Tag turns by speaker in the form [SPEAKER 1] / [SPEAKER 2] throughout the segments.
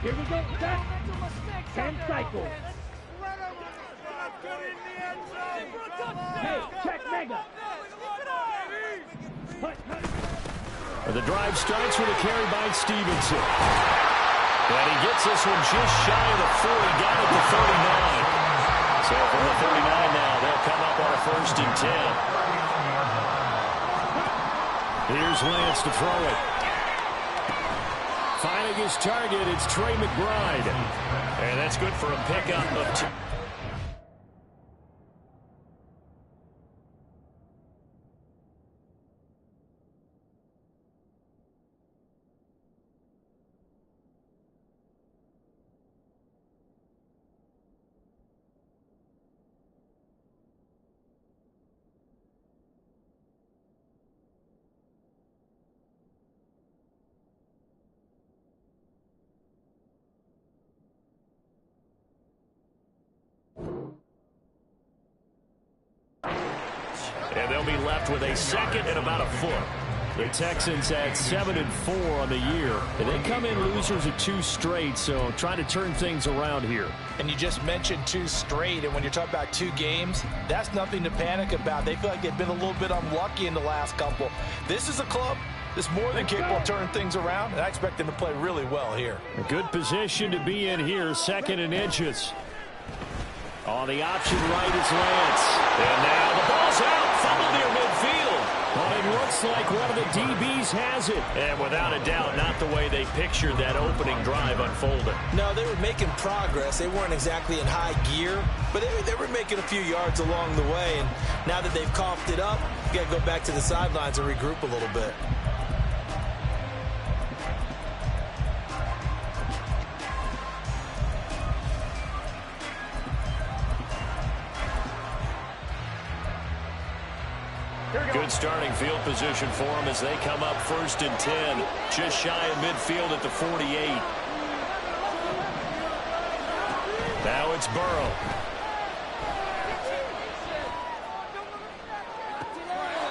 [SPEAKER 1] Here we go, set. 10 cycles. Hey, check Mega.
[SPEAKER 2] The drive starts with a carry by Stevenson. And he gets this one just shy of the 40, got it to 39. So from the 39 now, they'll come up on a 1st and 10. Here's Lance to throw it. Finding his target, it's Trey McBride. And that's good for a pickup of 2. And they'll be left with a 2nd and about a foot. The Texans at 7-4 on the year. And they come in losers of 2 straight, so trying to turn things around here.
[SPEAKER 3] And you just mentioned 2 straight, and when you're talking about 2 games, that's nothing to panic about. They feel like they've been a little bit unlucky in the last couple. This is a club that's more than capable of turning things around, and I expect them to play really well here.
[SPEAKER 2] A good position to be in here, 2nd and inches. On the option right is Lance. And now the ball's out. Fumble near midfield. But it looks like one of the DBs has it. And without a doubt, not the way they pictured that opening drive unfolding.
[SPEAKER 3] No, they were making progress. They weren't exactly in high gear, but they were making a few yards along the way. And now that they've coughed it up, you got to go back to the sidelines and regroup a little bit.
[SPEAKER 2] Good starting field position for them as they come up 1st and 10. Just shy of midfield at the 48. Now it's Burrow.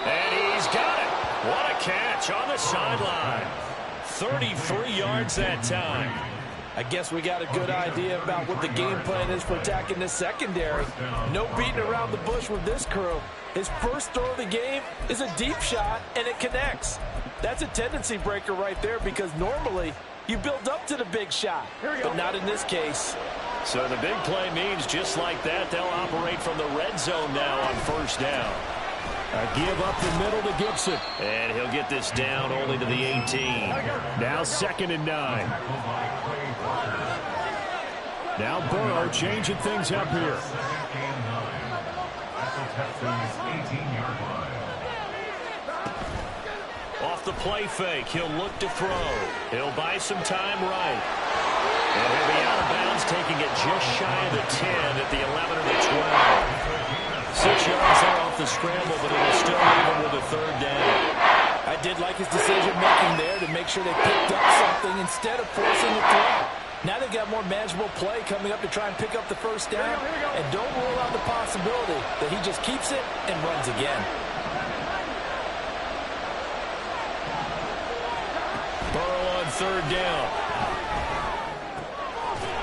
[SPEAKER 2] And he's got it. What a catch on the sideline. 33 yards that time.
[SPEAKER 3] I guess we got a good idea about what the game plan is for attacking this secondary. No beating around the bush with this crew. His first throw of the game is a deep shot, and it connects. That's a tendency breaker right there because normally you build up to the big shot, but not in this case.
[SPEAKER 2] So the big play means just like that, they'll operate from the red zone now on 1st down. A give up the middle to Gibson. And he'll get this down only to the 18. Now 2nd and 9. Now Burrow changing things up here. Off the play fake, he'll look to throw. He'll buy some time right. And he'll be out of bounds, taking it just shy of the 10 at the 11 or the 12. 6 yards there off the scramble, but it'll still leave him with a 3rd down.
[SPEAKER 3] I did like his decision-making there to make sure they picked up something instead of forcing the throw. Now they've got more manageable play coming up to try and pick up the 1st down. And don't rule out the possibility that he just keeps it and runs again.
[SPEAKER 2] Burrow on 3rd down.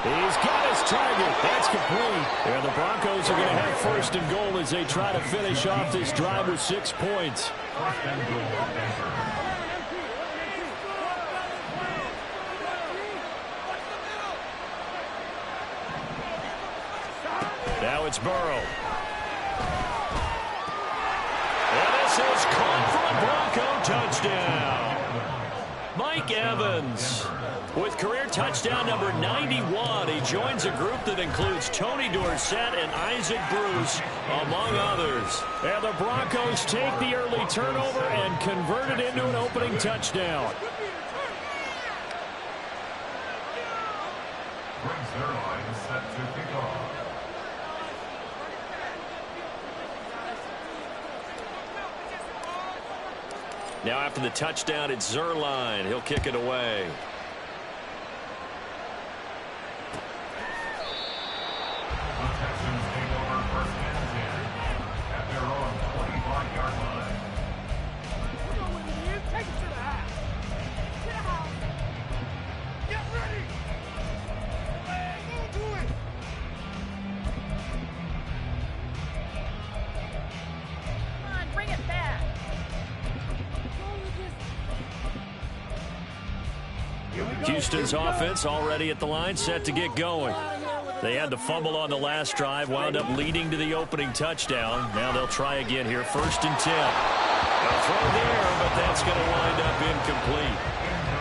[SPEAKER 2] He's got his target. That's complete. And the Broncos are going to have 1st and goal as they try to finish off this drive with 6 points. Now it's Burrow. And this is caught for a Bronco touchdown. Mike Evans with career touchdown number 91. He joins a group that includes Tony Dorsett and Isaac Bruce, among others. And the Broncos take the early turnover and convert it into an opening touchdown. Now after the touchdown, it's Zerline. He'll kick it away. Houston's offense already at the line, set to get going. They had the fumble on the last drive, wound up leading to the opening touchdown. Now they'll try again here, 1st and 10. A throw there, but that's going to wind up incomplete.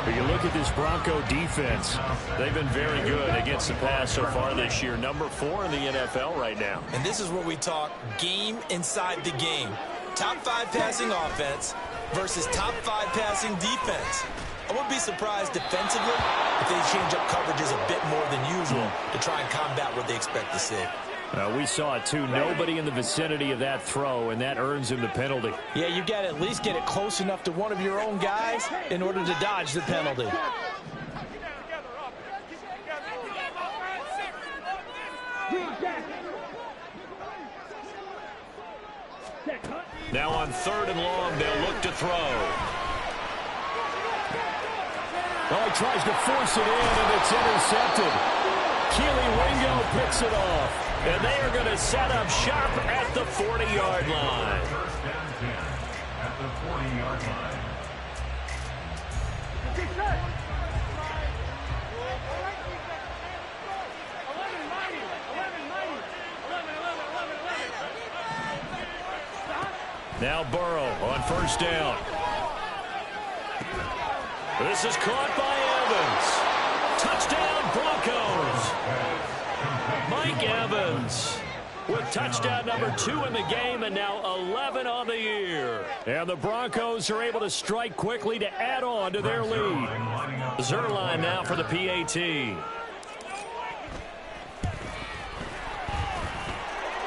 [SPEAKER 2] But you look at this Bronco defense, they've been very good against the pass so far this year. Number 4 in the NFL right now.
[SPEAKER 3] And this is where we talk game inside the game. Top 5 passing offense versus top 5 passing defense. I wouldn't be surprised defensively if they change up coverages a bit more than usual to try and combat what they expect to see.
[SPEAKER 2] We saw it too. Nobody in the vicinity of that throw, and that earns him the penalty.
[SPEAKER 3] Yeah, you got to at least get it close enough to one of your own guys in order to dodge the penalty.
[SPEAKER 2] Now on 3rd and long, they'll look to throw. Oh, he tries to force it in, and it's intercepted. Keely Ringo picks it off. And they are going to set up shop at the 40-yard line.
[SPEAKER 4] At the 40-yard line.
[SPEAKER 2] Now Burrow on 1st down. This is caught by Evans. Touchdown, Broncos. Mike Evans with touchdown number 2 in the game, and now 11 on the year. And the Broncos are able to strike quickly to add on to their lead. Zerline now for the PAT.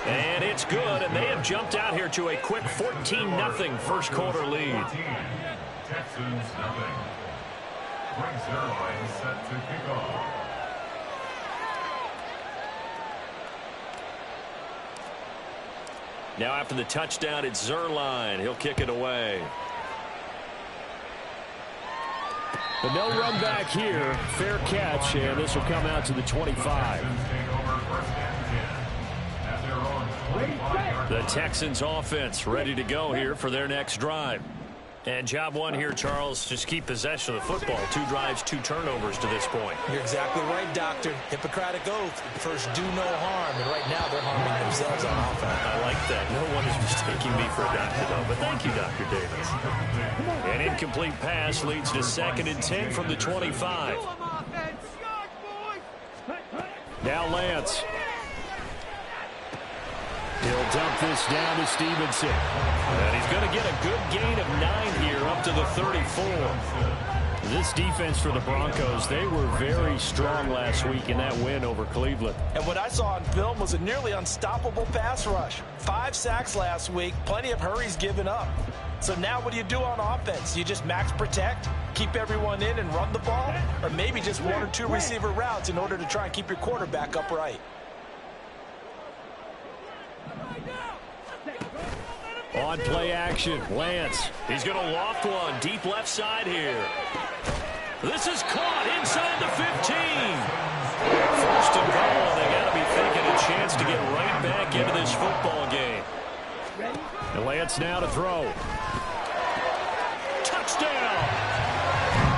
[SPEAKER 2] And it's good, and they have jumped out here to a quick 14-0 first quarter lead.
[SPEAKER 4] Texans nothing. Greg Zerline set to kick off.
[SPEAKER 2] Now after the touchdown, it's Zerline. He'll kick it away. But no run back here. Fair catch, and this will come out to the 25. The Texans offense ready to go here for their next drive. And job 1 here, Charles, just keep possession of the football. 2 drives, 2 turnovers to this point.
[SPEAKER 3] You're exactly right, Doctor. Hippocratic oath. First, do no harm. And right now, they're harming themselves on offense.
[SPEAKER 2] I like that. No one is mistaking me for a doctor, though. But thank you, Dr. Davis. An incomplete pass leads to 2nd and 10 from the 25. Now Lance. He'll dump this down to Stevenson. And he's going to get a good gain of 9 here up to the 34. This defense for the Broncos, they were very strong last week in that win over Cleveland.
[SPEAKER 3] And what I saw on film was a nearly unstoppable pass rush. 5 sacks last week, plenty of hurries given up. So now what do you do on offense? You just max protect, keep everyone in and run the ball? Or maybe just 1 or 2 receiver routes in order to try and keep your quarterback upright?
[SPEAKER 2] On play action, Lance. He's going to loft one deep left side here. This is caught inside the 15. 1st and goal. They got to be thinking a chance to get right back into this football game. And Lance now to throw. Touchdown.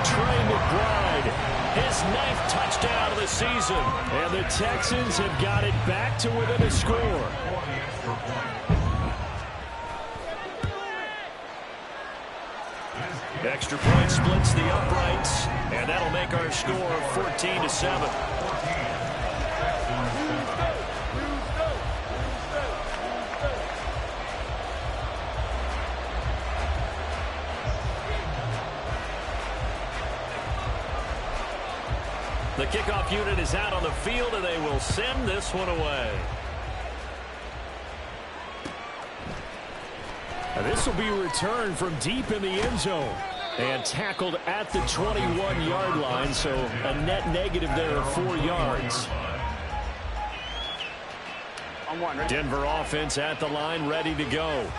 [SPEAKER 2] Trey McBride, his 9th touchdown of the season. And the Texans have got it back to within a score. Extra point splits the uprights, and that'll make our score 14-7. The kickoff unit is out on the field, and they will send this one away. And this will be returned from deep in the end zone and tackled at the 21-yard line, so a net negative there of 4 yards. Denver offense at the line, ready to go.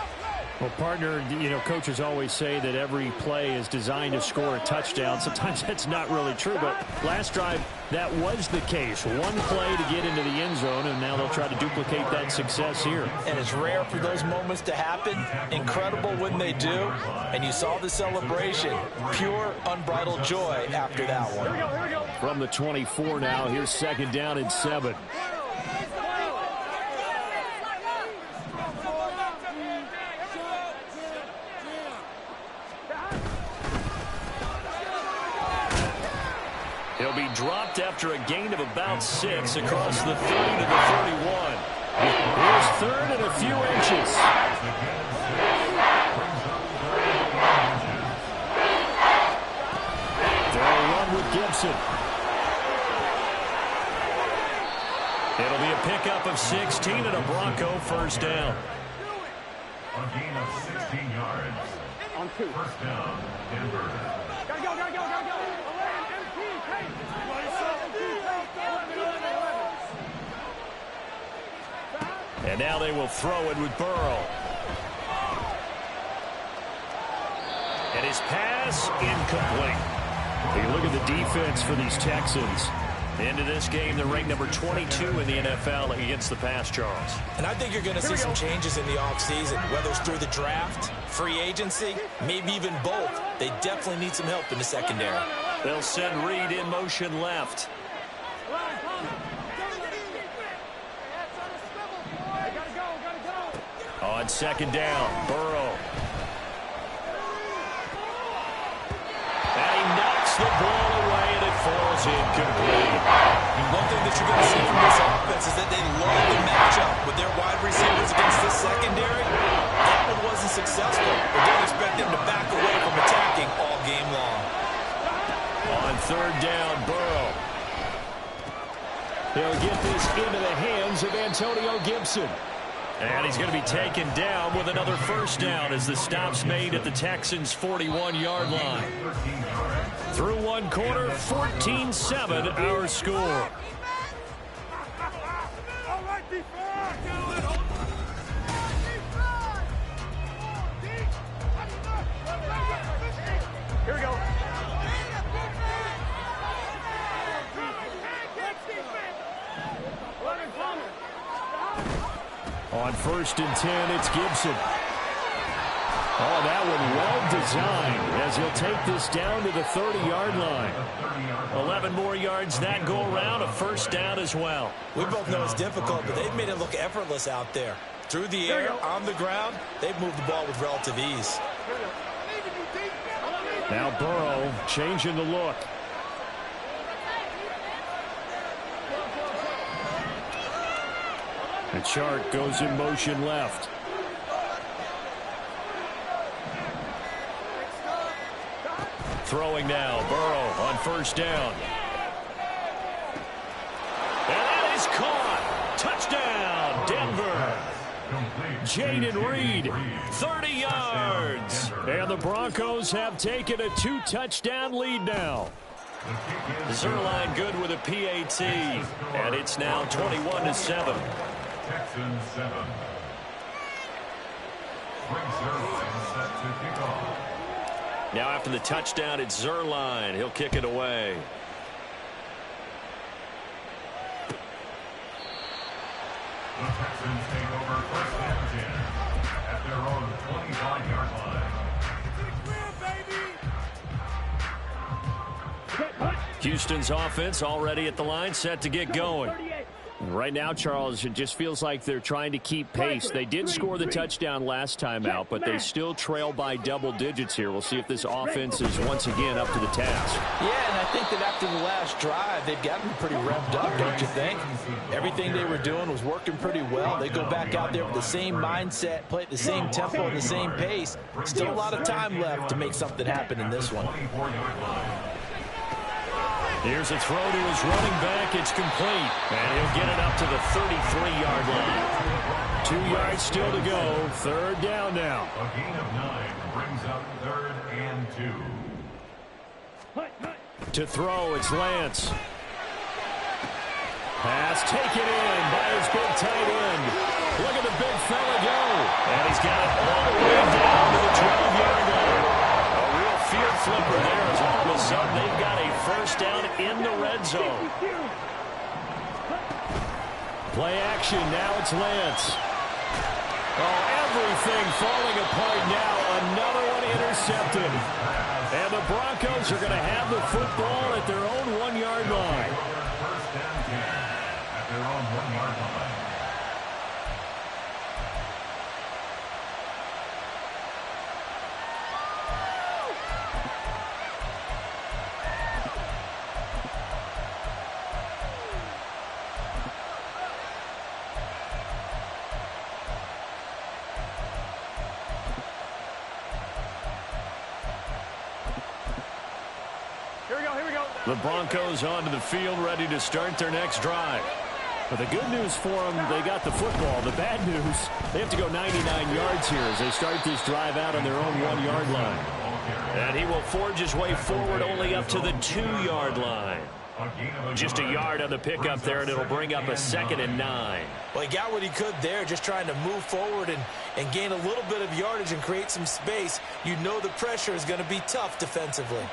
[SPEAKER 2] Well, partner, you know, coaches always say that every play is designed to score a touchdown. Sometimes that's not really true, but last drive, that was the case. One play to get into the end zone, and now they'll try to duplicate that success here.
[SPEAKER 3] And it's rare for those moments to happen. Incredible when they do. And you saw the celebration. Pure, unbridled joy after that one.
[SPEAKER 2] From the 24 now, here's 2nd down and 7. He'll be dropped after a gain of about 6 across the 30 to the 31. Here's 3rd and a few inches. They'll run with Gibson. It'll be a pickup of 16 and a Bronco 1st down.
[SPEAKER 4] A gain of 16 yards.
[SPEAKER 1] On 2.
[SPEAKER 4] 1st down, Denver.
[SPEAKER 1] Gotta go, gotta go, gotta go. 11, MT, hey.
[SPEAKER 2] And now they will throw it with Burrow. And his pass incomplete. You look at the defense for these Texans. Into this game, they're ranked number 22 in the NFL against the pass, Charles.
[SPEAKER 3] And I think you're going to see some changes in the offseason, whether it's through the draft, free agency, maybe even both. They definitely need some help in the secondary.
[SPEAKER 2] They'll send Reed in motion left. On 2nd down, Burrow. And he knocks the ball away, and it falls incomplete.
[SPEAKER 3] And one thing that you're going to see from this offense is that they love the matchup with their wide receivers against the secondary. That one wasn't successful, but don't expect them to back away from attacking all game long.
[SPEAKER 2] On 3rd down, Burrow. He'll get this into the hands of Antonio Gibson. And he's going to be taken down with another 1st down as the stop's made at the Texans' 41-yard line. Through one quarter, 14-7 our score.
[SPEAKER 1] Here we go.
[SPEAKER 2] On 1st and 10, it's Gibson. Oh, that one well designed as he'll take this down to the 30-yard line. 11 more yards that go around, a 1st down as well.
[SPEAKER 3] We both know it's difficult, but they've made it look effortless out there. Through the air, on the ground, they've moved the ball with relative ease.
[SPEAKER 2] Now Burrow changing the look. The chart goes in motion left. Throwing now, Burrow on 1st down. And that is caught. Touchdown, Denver. Jaden Reed, 30 yards. And the Broncos have taken a 2-touchdown lead now. Zerline good with a PAT. And it's now 21-7.
[SPEAKER 4] Texans 7. Frank Zerline set to kick off.
[SPEAKER 2] Now after the touchdown, it's Zerline. He'll kick it away.
[SPEAKER 4] The Texans take over 1st and 10 at their own 25-yard line.
[SPEAKER 2] Houston's offense already at the line, set to get going. Right now, Charles, it just feels like they're trying to keep pace. They did score the touchdown last time out, but they still trail by double digits here. We'll see if this offense is once again up to the task.
[SPEAKER 3] Yeah, and I think that after the last drive, they've gotten pretty revved up, don't you think? Everything they were doing was working pretty well. They go back out there with the same mindset, play at the same tempo and the same pace. Still a lot of time left to make something happen in this one.
[SPEAKER 2] Here's a throw to his running back. It's complete. And he'll get it up to the 33-yard line. 2 yards still to go. 3rd down now.
[SPEAKER 4] A gain of 9 brings up 3rd and 2.
[SPEAKER 2] To throw, it's Lance. Pass taken in by his big tight end. Look at the big fella go. And he's got it all the way down to the 12-yard line. A real field flipper there as all of a sudden they've got a first down in the red zone. Play action, now it's Lance. Oh, everything falling apart now. Another one intercepted. And the Broncos are going to have the football at their own 1-yard line.
[SPEAKER 4] First down 10 at their own 1-yard line.
[SPEAKER 2] The Broncos onto the field, ready to start their next drive. But the good news for them, they got the football. The bad news, they have to go 99 yards here as they start this drive out on their own 1-yard line. And he will forge his way forward only up to the 2-yard line. Just a yard on the pickup there, and it'll bring up a 2nd and 9.
[SPEAKER 3] Well, he got what he could there, just trying to move forward and gain a little bit of yardage and create some space. You know the pressure is going to be tough defensively.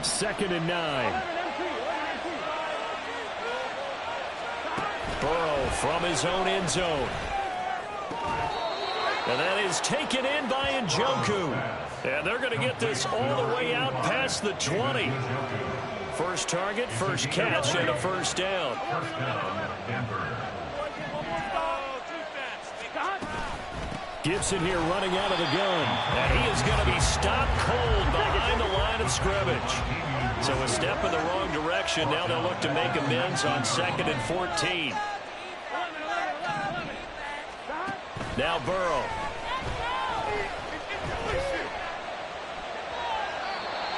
[SPEAKER 2] 2nd and 9. Burrow from his own end zone. And that is taken in by Njoku. And they're going to get this all the way out past the 20. First target, first catch, and a first down. Gibson here running out of the gun. And he is going to be stopped cold behind the line of scrimmage. So a step in the wrong direction. Now they'll look to make amends on 2nd and 14. Now Burrow.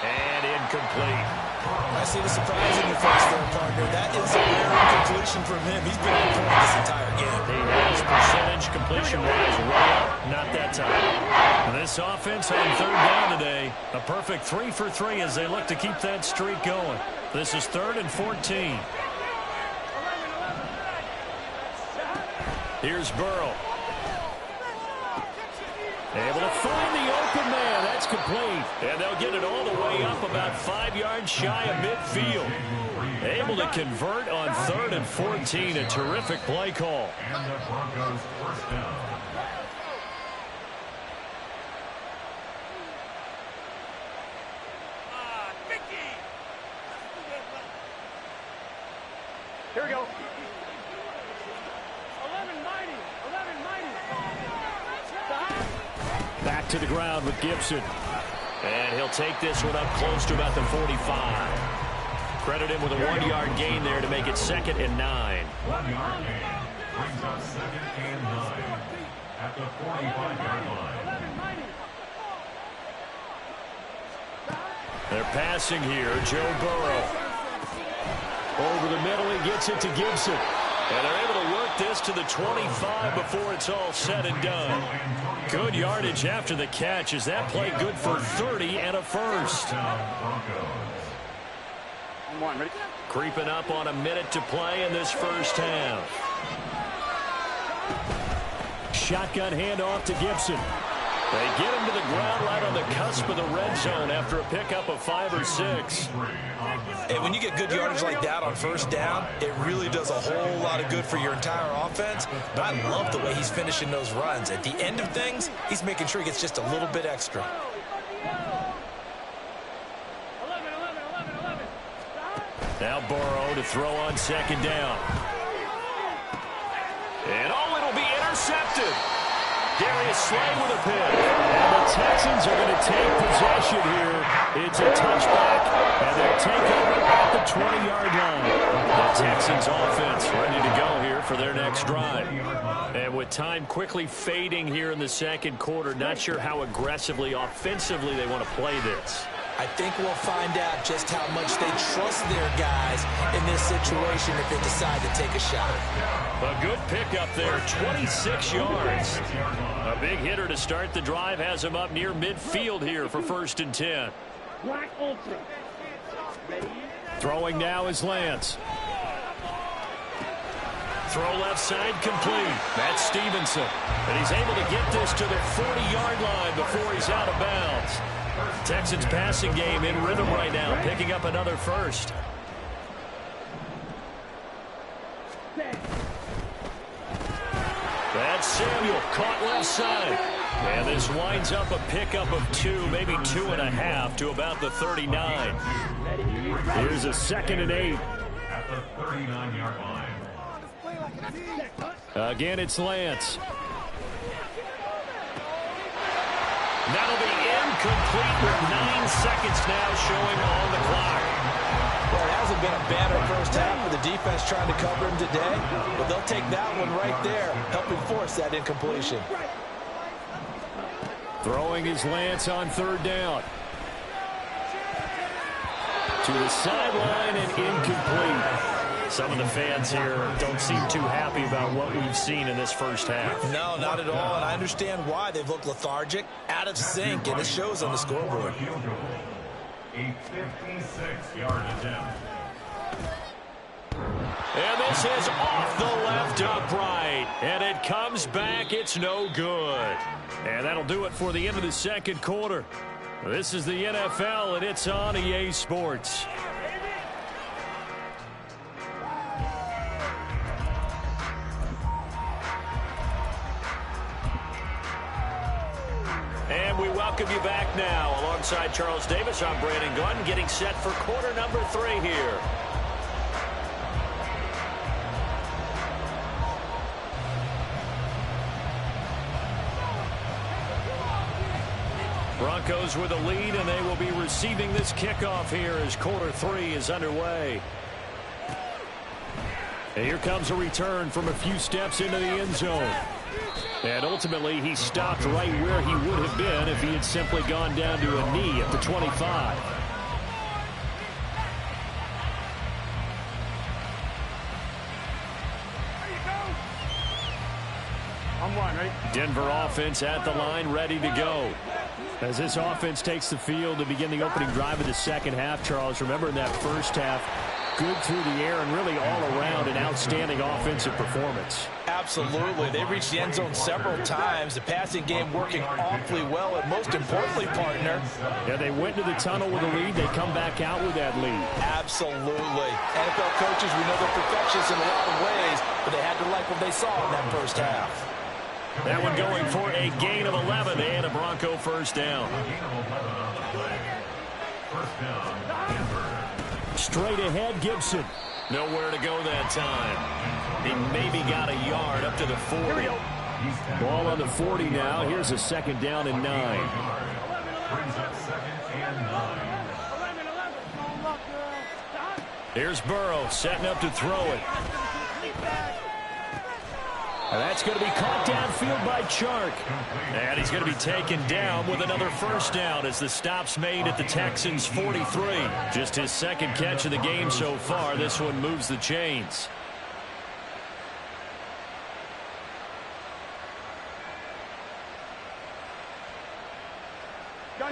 [SPEAKER 2] And incomplete.
[SPEAKER 3] I see the surprise in your face there, partner. That is a rare incompletion from him. He's been on point this entire game.
[SPEAKER 2] He has percentage completion-wise right up, not that time. This offense on 3rd down today, a perfect 3 for 3 as they look to keep that streak going. This is 3rd and 14. Here's Burrow. Able to find the open man. That's complete. And they'll get it all the way up about 5 yards shy of midfield. Able to convert on 3rd and 14. A terrific play call.
[SPEAKER 4] And the Broncos first down.
[SPEAKER 1] Here we go. 11 mighty.
[SPEAKER 2] Back to the ground with Gibson. And he'll take this one up close to about the 45. Credit him with a 1-yard gain there to make it 2nd and 9.
[SPEAKER 4] 1-yard gain brings up 2nd and 9 at the 45-yard line.
[SPEAKER 2] They're passing here. Joe Burrow. Over the middle, he gets it to Gibson. And they're able to work this to the 25 before it's all said and done. Good yardage after the catch. Is that play good for 30 and a first? Creeping up on a minute to play in this first half. Shotgun handoff to Gibson. They get him to the ground right on the cusp of the red zone after a pickup of 5 or 6.
[SPEAKER 3] And when you get good yardage like that on first down, it really does a whole lot of good for your entire offense. But I love the way he's finishing those runs. At the end of things, he's making sure he gets just a little bit extra.
[SPEAKER 2] Now Burrow to throw on 2nd down. And it'll be intercepted. Darius Slay with a pick. And the Texans are going to take possession here. It's a touchback, and they'll take over at the 20-yard line. The Texans offense ready to go here for their next drive. And with time quickly fading here in the second quarter, not sure how aggressively, offensively they want to play this.
[SPEAKER 3] I think we'll find out just how much they trust their guys in this situation if they decide to take a shot.
[SPEAKER 2] A good pickup there, 26 yards. A big hitter to start the drive has him up near midfield here for 1st and 10. Throwing now is Lance. throw left side complete. That's Stevenson. And he's able to get this to the 40-yard line before he's out of bounds. Texans passing game in rhythm right now, picking up another first. That's Samuel, caught left side. And this winds up a pickup of 2, maybe 2.5 to about the 39. Here's a 2nd and 8.
[SPEAKER 4] At the 39-yard line.
[SPEAKER 2] Again, it's Lance. That'll be incomplete with 9 seconds now showing on the clock.
[SPEAKER 3] Well, it hasn't been a banner first half for the defense trying to cover him today, but they'll take that one right there, helping force that incompletion.
[SPEAKER 2] Throwing is Lance on 3rd down. To the sideline and incomplete. Some of the fans here don't seem too happy about what we've seen in this first half.
[SPEAKER 3] No, not at all, and I understand why. They've looked lethargic, out of sync, and it shows on the scoreboard.
[SPEAKER 4] A 56-yard attempt.
[SPEAKER 2] And this is off the left upright. And it comes back. It's no good. And that'll do it for the end of the 2nd quarter. This is the NFL, and it's on EA Sports. And we welcome you back now. Alongside Charles Davis, I'm Brandon Gunn, getting set for quarter number 3 here. Broncos with a lead, and they will be receiving this kickoff here as quarter 3 is underway. And here comes a return from a few steps into the end zone. And ultimately, he stopped right where he would have been if he had simply gone down to a knee at the 25.
[SPEAKER 1] I'm one, ready?
[SPEAKER 2] Denver offense at the line, ready to go. As this offense takes the field to begin the opening drive of the 2nd half, Charles, remember in that first half, good through the air and really all around an outstanding offensive performance.
[SPEAKER 3] Absolutely. They reached the end zone several times. The passing game working awfully well, and most importantly, partner.
[SPEAKER 2] Yeah, they went to the tunnel with a lead. They come back out with that lead.
[SPEAKER 3] Absolutely. NFL coaches, we know they're perfectionists in a lot of ways, but they had to like what they saw in that first half.
[SPEAKER 2] That one going for a gain of 11 and a Bronco first down. Straight ahead, Gibson. Nowhere to go that time. He maybe got a yard up to the 40. Ball on the 40 now. Here's a 2nd down and 9.
[SPEAKER 4] Brings up 2nd and 9.
[SPEAKER 2] Here's Burrow setting up to throw it. And that's going to be caught downfield by Chark. And he's going to be taken down with another first down as the stop's made at the Texans' 43. Just his 2nd catch of the game so far. This one moves the chains.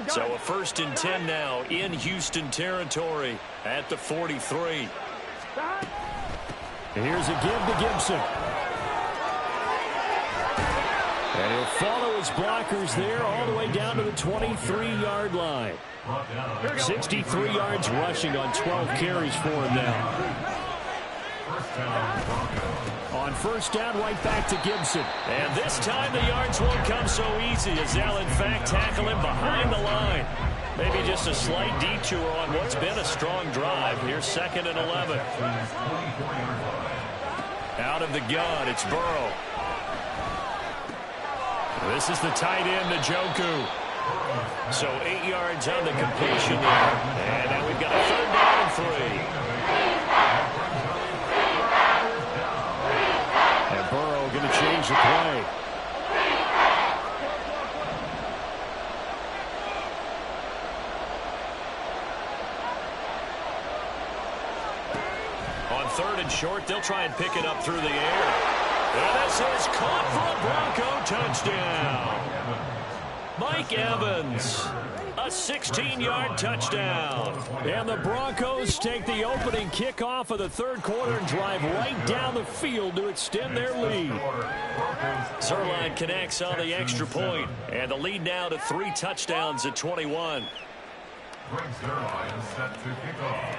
[SPEAKER 2] So a 1st and 10 now in Houston territory at the 43. And here's a give to Gibson. And he'll follow his blockers there all the way down to the 23-yard line. 63 yards rushing on 12 carries for him now. On first down, right back to Gibson. And this time the yards won't come so easy as they'll, in fact, tackle him behind the line. Maybe just a slight detour on what's been a strong drive. Here's 2nd and 11. Out of the gun, it's Burrow. This is the tight end, Njoku. So 8 yards on the completion there. And now we've got a 3rd down and 3. And Burrow going to change the play. On 3rd and short, they'll try and pick it up through the air. And this is caught for a Bronco touchdown. Mike Evans, a 16-yard touchdown. And the Broncos take the opening kickoff of the third quarter and drive right down the field to extend their lead. Zerline connects on the extra point, and the lead now to 3 touchdowns at 21.
[SPEAKER 4] Greg Zerline set to kick off.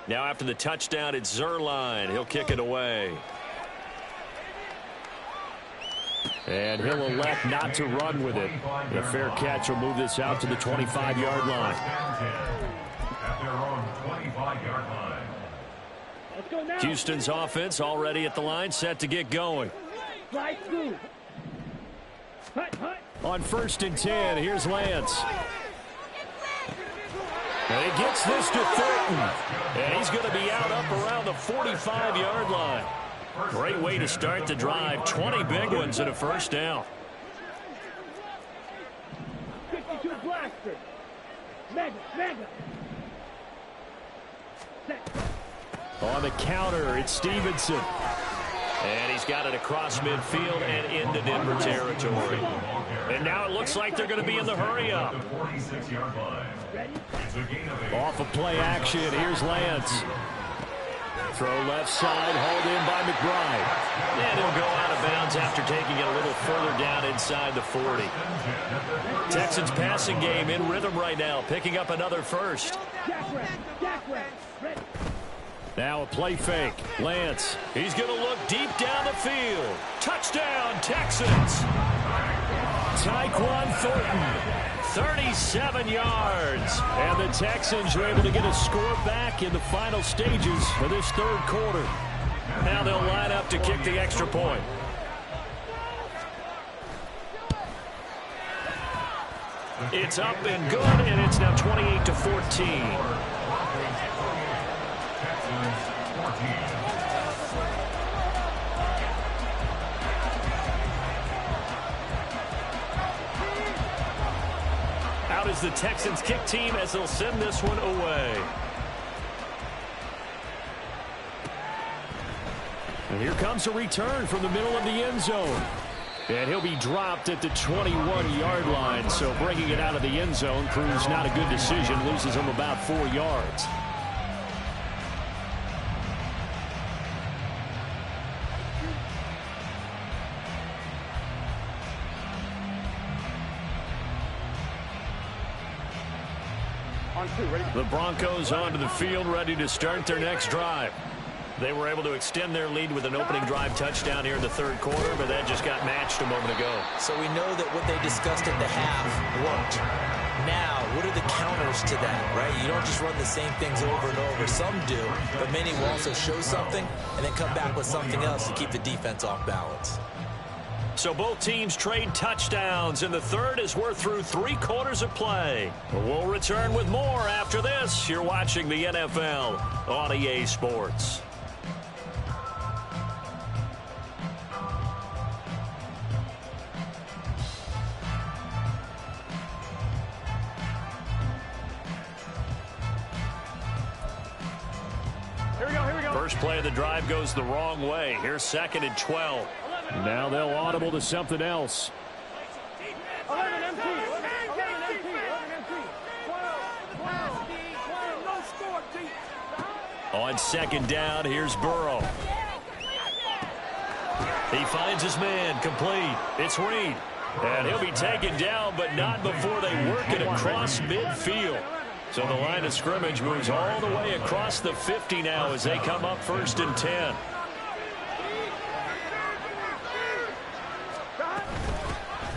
[SPEAKER 2] Now after the touchdown, it's Zerline. He'll kick it away.
[SPEAKER 5] And he'll elect not to run with it. The fair catch will move this out to the 25-yard line.
[SPEAKER 4] At their own 25-yard line.
[SPEAKER 1] Let's go now.
[SPEAKER 2] Houston's offense already at the line, set to get going.
[SPEAKER 1] Slide through. Hut.
[SPEAKER 5] On 1st and 10, here's Lance.
[SPEAKER 2] And he gets this to Thornton. And he's going to be out up around the 45-yard line. Great way to start the drive. 20 big ones and a first down.
[SPEAKER 1] 52 blaster. Mega.
[SPEAKER 5] On the counter, it's Stevenson.
[SPEAKER 2] And he's got it across midfield and into Denver territory. And now it looks like they're going to be in the hurry-up.
[SPEAKER 5] Off of play action, here's Lance. Throw left side, hauled in by McBride.
[SPEAKER 2] And he'll go out of bounds after taking it a little further down inside the 40. Texans passing game in rhythm right now, picking up another first.
[SPEAKER 1] Jack rat.
[SPEAKER 5] Now a play fake. Lance.
[SPEAKER 2] He's going to look deep down the field. Touchdown, Texans.
[SPEAKER 5] Tyquan Thornton.
[SPEAKER 2] 37 yards.
[SPEAKER 5] And the Texans are able to get a score back in the final stages of this third quarter.
[SPEAKER 2] Now they'll line up to kick the extra point. It's up and good, and it's now 28-14. Out is the Texans kick team as they'll send this one away.
[SPEAKER 5] And here comes a return from the middle of the end zone. And he'll be dropped at the 21-yard line. So bringing it out of the end zone proves not a good decision. Loses him about 4 yards.
[SPEAKER 2] The Broncos onto the field, ready to start their next drive. They were able to extend their lead with an opening drive touchdown here in the third quarter, but that just got matched a moment ago.
[SPEAKER 3] So we know that what they discussed at the half worked. Now, what are the counters to that, right? You don't just run the same things over and over. Some do, but many will also show something and then come back with something else to keep the defense off balance.
[SPEAKER 2] So both teams trade touchdowns in the third as we're through 3 quarters of play. We'll return with more after this. You're watching the NFL on EA Sports.
[SPEAKER 1] Here we go.
[SPEAKER 2] First play of the drive goes the wrong way. Here's 2nd and 12.
[SPEAKER 5] Now they'll audible to something else.
[SPEAKER 1] 11 MT. 11 MT. 12. No score, T.
[SPEAKER 2] On 2nd down, here's Burrow. He finds his man, complete. It's Reed. And he'll be taken down, but not before they work it across midfield. So the line of scrimmage moves all the way across the 50 now as they come up 1st and 10.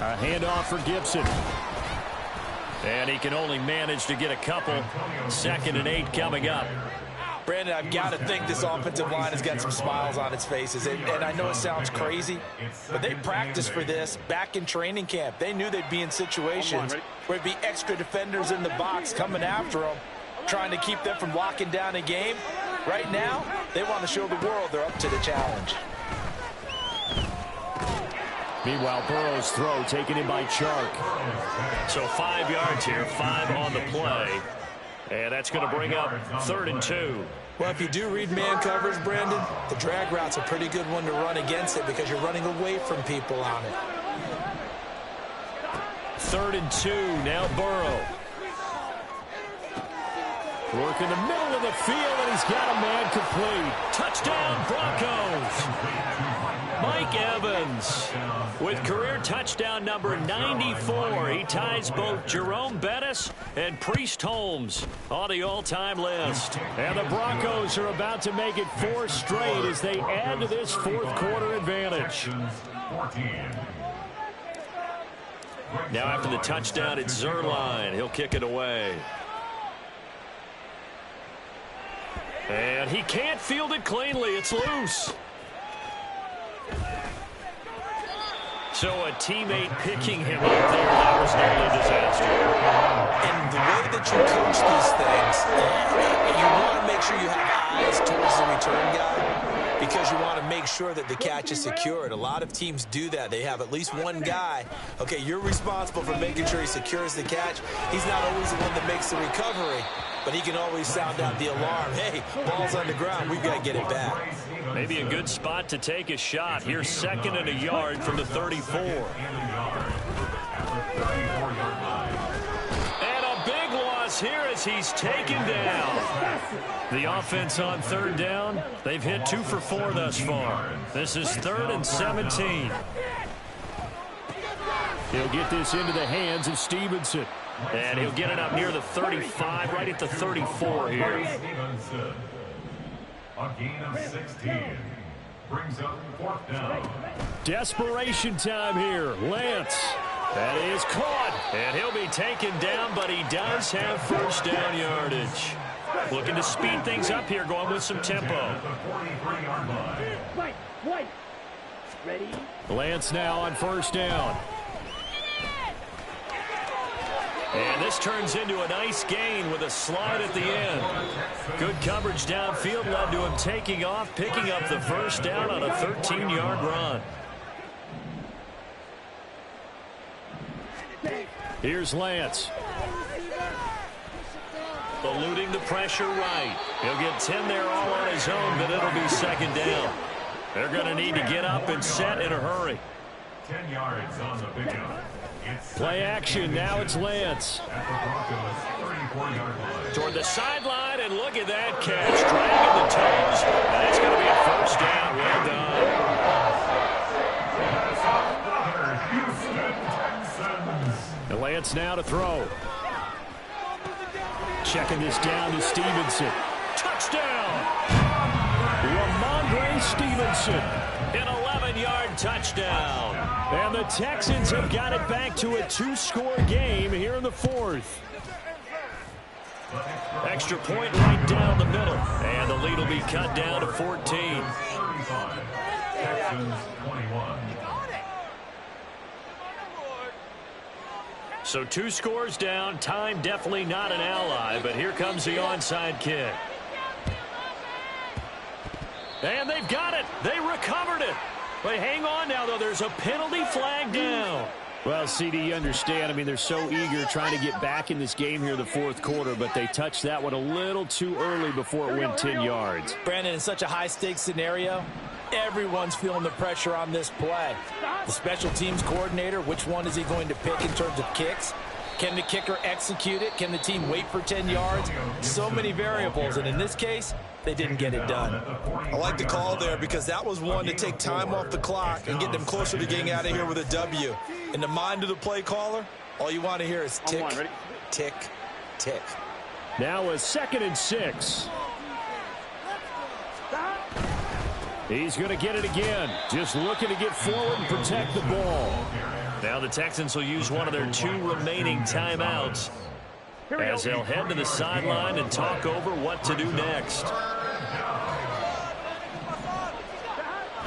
[SPEAKER 5] A handoff for Gibson.
[SPEAKER 2] And he can only manage to get a couple. 2nd and 8 coming up.
[SPEAKER 3] Brandon, I've got to think this offensive line has got some smiles on its faces. And I know it sounds crazy, but they practiced for this back in training camp. They knew they'd be in situations where there'd be extra defenders in the box coming after them, trying to keep them from locking down a game. Right now, they want to show the world they're up to the challenge.
[SPEAKER 5] Meanwhile, Burrow's throw taken in by Chark.
[SPEAKER 2] So 5 yards here, 5 on the play. And that's going to bring up 3rd and 2.
[SPEAKER 3] Well, if you do read man coverage, Brandon, the drag route's a pretty good one to run against it because you're running away from people on it.
[SPEAKER 2] 3rd and 2, now Burrow.
[SPEAKER 5] Work in the middle of the field, and he's got a man complete.
[SPEAKER 2] Touchdown, Broncos. Mike Evans with career touchdown number 94. He ties both Jerome Bettis and Priest Holmes on the all-time list.
[SPEAKER 5] And the Broncos are about to make it 4 straight as they add to this 4th quarter advantage.
[SPEAKER 2] Now after the touchdown, it's Zerline. He'll kick it away. And he can't field it cleanly. It's loose. So a teammate picking him up there. That was nearly a disaster.
[SPEAKER 3] And the way that you coach these things, you want to make sure you have eyes towards the return guy because you want to make sure that the catch is secured. A lot of teams do that. They have at least one guy. Okay, you're responsible for making sure he secures the catch. He's not always the one that makes the recovery, but he can always sound out the alarm. Hey, ball's on the ground. We've got to get it back.
[SPEAKER 2] Maybe a good spot to take a shot. Here's 2nd and a yard from the 34. And a big loss here as he's taken down. The offense on 3rd down, they've hit 2 for 4 thus far. This is 3rd and 17.
[SPEAKER 5] He'll get this into the hands of Stevenson.
[SPEAKER 2] And he'll get it up near the 35, right at the 34 here.
[SPEAKER 4] A gain of 16. Brings up 4th down.
[SPEAKER 5] Desperation time here. Lance. That is caught.
[SPEAKER 2] And he'll be taken down, but he does have 1st down yardage. Looking to speed things up here, going with some tempo.
[SPEAKER 1] White. Ready?
[SPEAKER 5] Lance now on 1st down.
[SPEAKER 2] And this turns into a nice gain with a slide at the end. Good coverage downfield led to him taking off, picking up the 1st down on a 13-yard run.
[SPEAKER 5] Here's Lance.
[SPEAKER 2] Eluding the pressure right. He'll get 10 there all on his own, but it'll be 2nd down. They're going to need to get up and set in a hurry.
[SPEAKER 4] 10 yards on the pickup.
[SPEAKER 5] Play action. Now it's Lance.
[SPEAKER 2] Toward the sideline, and look at that catch. Dragging the toes, and it's going to be a 1st down. Well done.
[SPEAKER 5] And Lance now to throw. Checking this down to Stevenson.
[SPEAKER 2] Touchdown!
[SPEAKER 5] Ramondre Stevenson.
[SPEAKER 2] An 11-yard touchdown.
[SPEAKER 5] And the Texans have got it back to a 2-score game here in the 4th.
[SPEAKER 2] Extra point right down the middle. And the lead will be cut down to 14.
[SPEAKER 4] Texans 21.
[SPEAKER 2] So 2 scores down. Time definitely not an ally, but here comes the onside kick. And they've got it. They recovered it. But hang on now, though. There's a penalty flag down.
[SPEAKER 5] Well, CD, you understand. I mean, they're so eager trying to get back in this game here in the 4th quarter, but they touched that one a little too early before it went 10 yards.
[SPEAKER 3] Brandon, in such a high-stakes scenario, everyone's feeling the pressure on this play. The special teams coordinator, which one is he going to pick in terms of kicks? Can the kicker execute it? Can the team wait for 10 yards? So many variables, and in this case, they didn't get it done.
[SPEAKER 6] I like the call there because that was one to take time off the clock and get them closer to getting out of here with a W. In the mind of the play caller, all you want to hear is tick, tick, tick.
[SPEAKER 5] Now a 2nd and 6. He's going to get it again. Just looking to get forward and protect the ball.
[SPEAKER 2] Now the Texans will use one of their 2 remaining timeouts as they'll head to the sideline and talk over what to do next.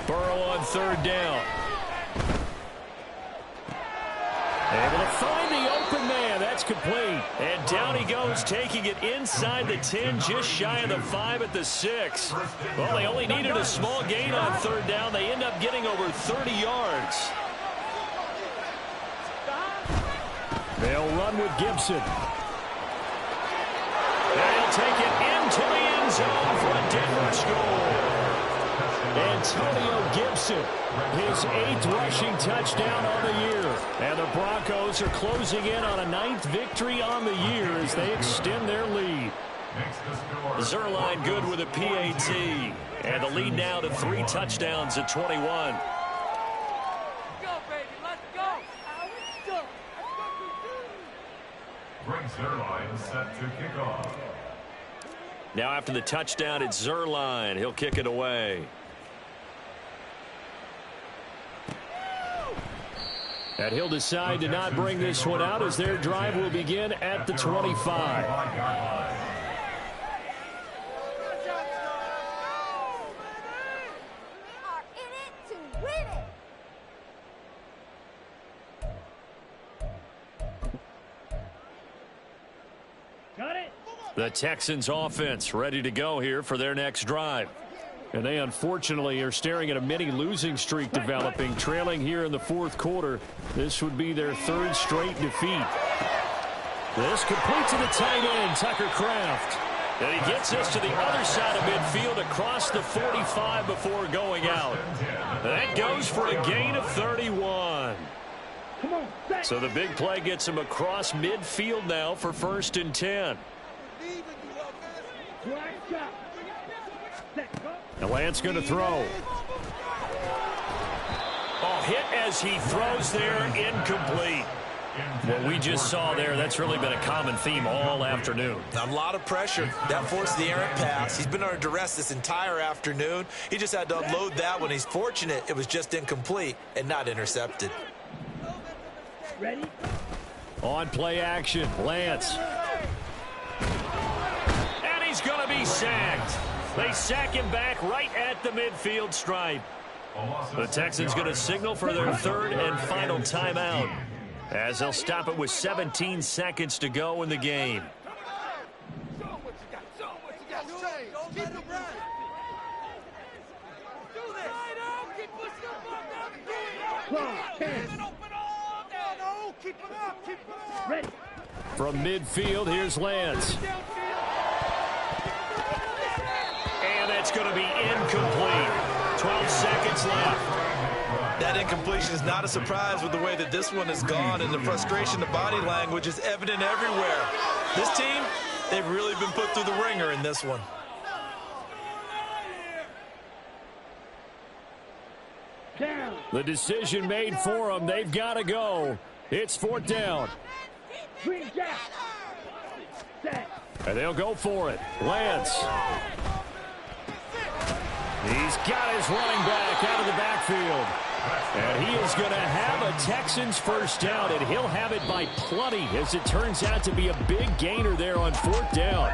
[SPEAKER 2] Burrow on 3rd down.
[SPEAKER 5] Able to find the open man. That's complete.
[SPEAKER 2] And down he goes, taking it inside the 10, just shy of the 5 at the 6. Well, they only needed a small gain on 3rd down. They end up getting over 30 yards.
[SPEAKER 5] They'll run with Gibson.
[SPEAKER 2] score.
[SPEAKER 5] Antonio Gibson, his 8th rushing touchdown on the year. And the Broncos are closing in on a 9th victory on the year as they extend their lead.
[SPEAKER 2] Zerline good with a PAT. And the lead now to 3 touchdowns at 21.
[SPEAKER 1] Let's go, baby. Let's go.
[SPEAKER 4] Greg Zerline set to kick off.
[SPEAKER 2] Now after the touchdown, it's Zerline. He'll kick it away.
[SPEAKER 5] And he'll decide to not bring this one out as their drive will begin at the 25.
[SPEAKER 2] The Texans offense ready to go here for their next drive.
[SPEAKER 5] And they unfortunately are staring at a mini losing streak developing, trailing here in the 4th quarter. This would be their 3rd straight defeat. This complete to the tight end, Tucker Kraft.
[SPEAKER 2] And he gets us to the other side of midfield across the 45 before going out. That goes for a gain of 31. So the big play gets him across midfield now for 1st and 10.
[SPEAKER 5] And Lance going to throw.
[SPEAKER 2] Oh, hit as he throws there, incomplete. What we just saw there, that's really been a common theme all afternoon.
[SPEAKER 6] A lot of pressure. That forced the errant pass. He's been under duress this entire afternoon. He just had to unload that one. He's fortunate it was just incomplete and not intercepted.
[SPEAKER 1] Ready?
[SPEAKER 5] On play action, Lance.
[SPEAKER 2] And he's going to be sacked. They sack him back right at the midfield stripe. The Texans going to signal for their 3rd and final timeout as they'll stop it with 17 seconds to go in the game.
[SPEAKER 5] From midfield, here's Lance.
[SPEAKER 2] And that's going to be incomplete. 12 seconds left.
[SPEAKER 6] That incompletion is not a surprise with the way that this one has gone, and the frustration, the body language is evident everywhere. This team, they've really been put through the ringer in this one.
[SPEAKER 5] The decision made for them. They've got to go. It's 4th down. And they'll go for it. Lance. He's got his running back out of the backfield. And he is going to have a Texans 1st down, and he'll have it by plenty as it turns out to be a big gainer there on 4th down.